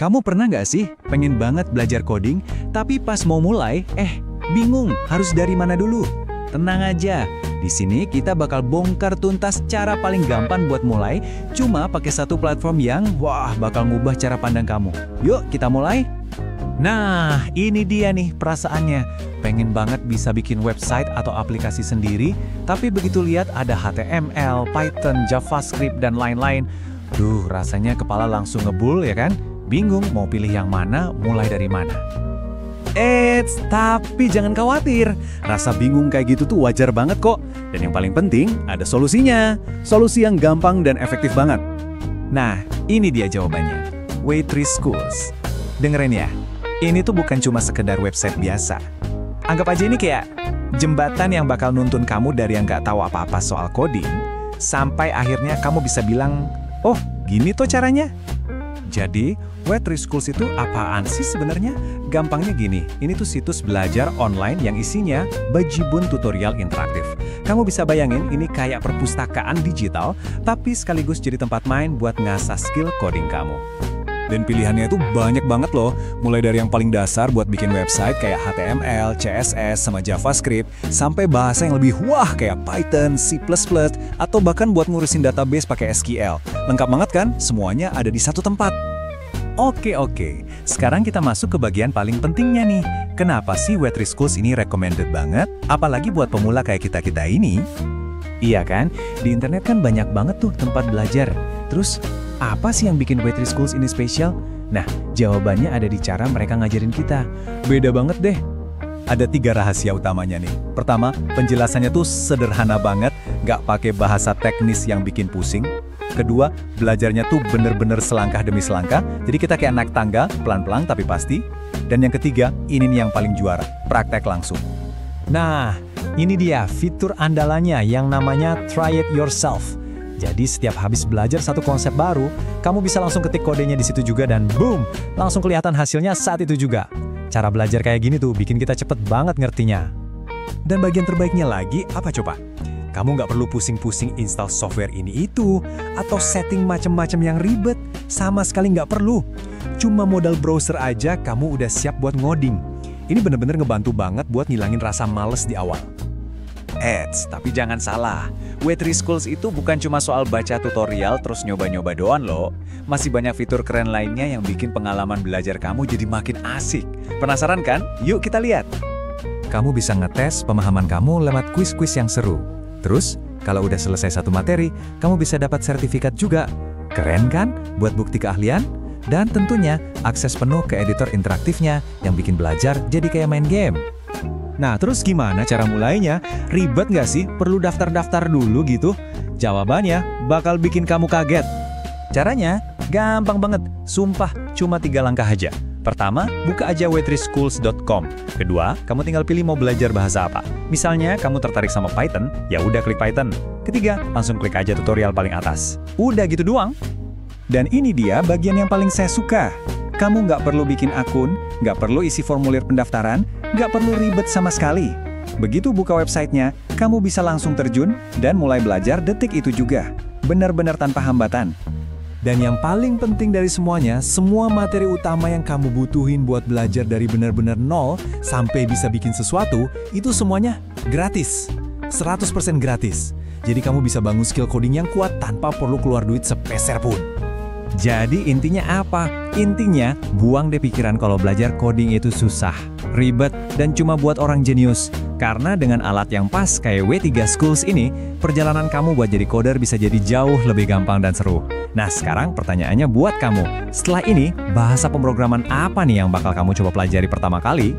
Kamu pernah nggak sih pengen banget belajar coding, tapi pas mau mulai, bingung harus dari mana dulu? Tenang aja, di sini kita bakal bongkar tuntas cara paling gampang buat mulai, cuma pakai satu platform yang, bakal ngubah cara pandang kamu. Yuk, kita mulai! Nah, ini dia nih perasaannya. Pengen banget bisa bikin website atau aplikasi sendiri, tapi begitu lihat ada HTML, Python, JavaScript, dan lain-lain. Duh, rasanya kepala langsung ngebul ya kan? Bingung mau pilih yang mana, mulai dari mana. Tapi jangan khawatir. Rasa bingung kayak gitu tuh wajar banget kok. Dan yang paling penting, ada solusinya. Solusi yang gampang dan efektif banget. Nah, ini dia jawabannya. Waitress Schools. Dengerin ya, ini tuh bukan cuma sekedar website biasa. Anggap aja ini kayak jembatan yang bakal nuntun kamu dari yang nggak tahu apa-apa soal coding, sampai akhirnya kamu bisa bilang, oh, gini tuh caranya. Jadi, Waitress Schools itu apaan sih sebenarnya? Gampangnya gini, ini tuh situs belajar online yang isinya bejibun tutorial interaktif. Kamu bisa bayangin ini kayak perpustakaan digital, tapi sekaligus jadi tempat main buat ngasah skill coding kamu. Dan pilihannya itu banyak banget loh, mulai dari yang paling dasar buat bikin website kayak HTML, CSS, sama JavaScript, sampai bahasa yang lebih wah kayak Python, C++, atau bahkan buat ngurusin database pakai SQL. Lengkap banget kan? Semuanya ada di satu tempat. Oke. Sekarang kita masuk ke bagian paling pentingnya nih. Kenapa sih Waitress Schools ini recommended banget? Apalagi buat pemula kayak kita-kita ini. Iya kan? Di internet kan banyak banget tuh tempat belajar. Terus, apa sih yang bikin Waitress Schools ini spesial? Nah, jawabannya ada di cara mereka ngajarin kita. Beda banget deh. Ada 3 rahasia utamanya nih. Pertama, penjelasannya tuh sederhana banget, nggak pakai bahasa teknis yang bikin pusing. Kedua, belajarnya tuh bener-bener selangkah demi selangkah, jadi kita kayak naik tangga, pelan-pelan tapi pasti. Dan yang ketiga, ini nih yang paling juara, praktek langsung. Nah, ini dia fitur andalannya yang namanya Try It Yourself. Jadi setiap habis belajar satu konsep baru, kamu bisa langsung ketik kodenya di situ juga dan boom, langsung kelihatan hasilnya saat itu juga. Cara belajar kayak gini tuh bikin kita cepet banget ngertinya. Dan bagian terbaiknya lagi, apa coba? Kamu nggak perlu pusing-pusing install software ini itu, atau setting macam-macam yang ribet, sama sekali nggak perlu. Cuma modal browser aja kamu udah siap buat ngoding. Ini bener-bener ngebantu banget buat ngilangin rasa males di awal. Tapi jangan salah, Waitress Schools itu bukan cuma soal baca tutorial terus nyoba-nyoba doang loh. Masih banyak fitur keren lainnya yang bikin pengalaman belajar kamu jadi makin asik. Penasaran kan? Yuk kita lihat. Kamu bisa ngetes pemahaman kamu lewat kuis-kuis yang seru. Terus, kalau udah selesai satu materi, kamu bisa dapat sertifikat juga. Keren kan? Buat bukti keahlian? Dan tentunya, akses penuh ke editor interaktifnya yang bikin belajar jadi kayak main game. Nah, terus gimana cara mulainya? Ribet nggak sih? Perlu daftar-daftar dulu gitu? Jawabannya bakal bikin kamu kaget. Caranya gampang banget. Sumpah, cuma 3 langkah aja. Pertama, buka aja waitressschools.com. Kedua, kamu tinggal pilih mau belajar bahasa apa. Misalnya, kamu tertarik sama Python, ya udah klik Python. Ketiga, langsung klik aja tutorial paling atas. Udah gitu doang. Dan ini dia bagian yang paling saya suka. Kamu nggak perlu bikin akun, nggak perlu isi formulir pendaftaran, nggak perlu ribet sama sekali. Begitu buka websitenya, kamu bisa langsung terjun dan mulai belajar detik itu juga. Benar-benar tanpa hambatan. Dan yang paling penting dari semuanya, semua materi utama yang kamu butuhin buat belajar dari benar-benar nol sampai bisa bikin sesuatu, itu semuanya gratis. 100% gratis. Jadi kamu bisa bangun skill coding yang kuat tanpa perlu keluar duit sepeser pun. Jadi intinya apa? Intinya, buang deh pikiran kalau belajar coding itu susah, ribet, dan cuma buat orang jenius. Karena dengan alat yang pas kayak W3 Schools ini, perjalanan kamu buat jadi coder bisa jadi jauh lebih gampang dan seru. Nah, sekarang pertanyaannya buat kamu. Setelah ini, bahasa pemrograman apa nih yang bakal kamu coba pelajari pertama kali?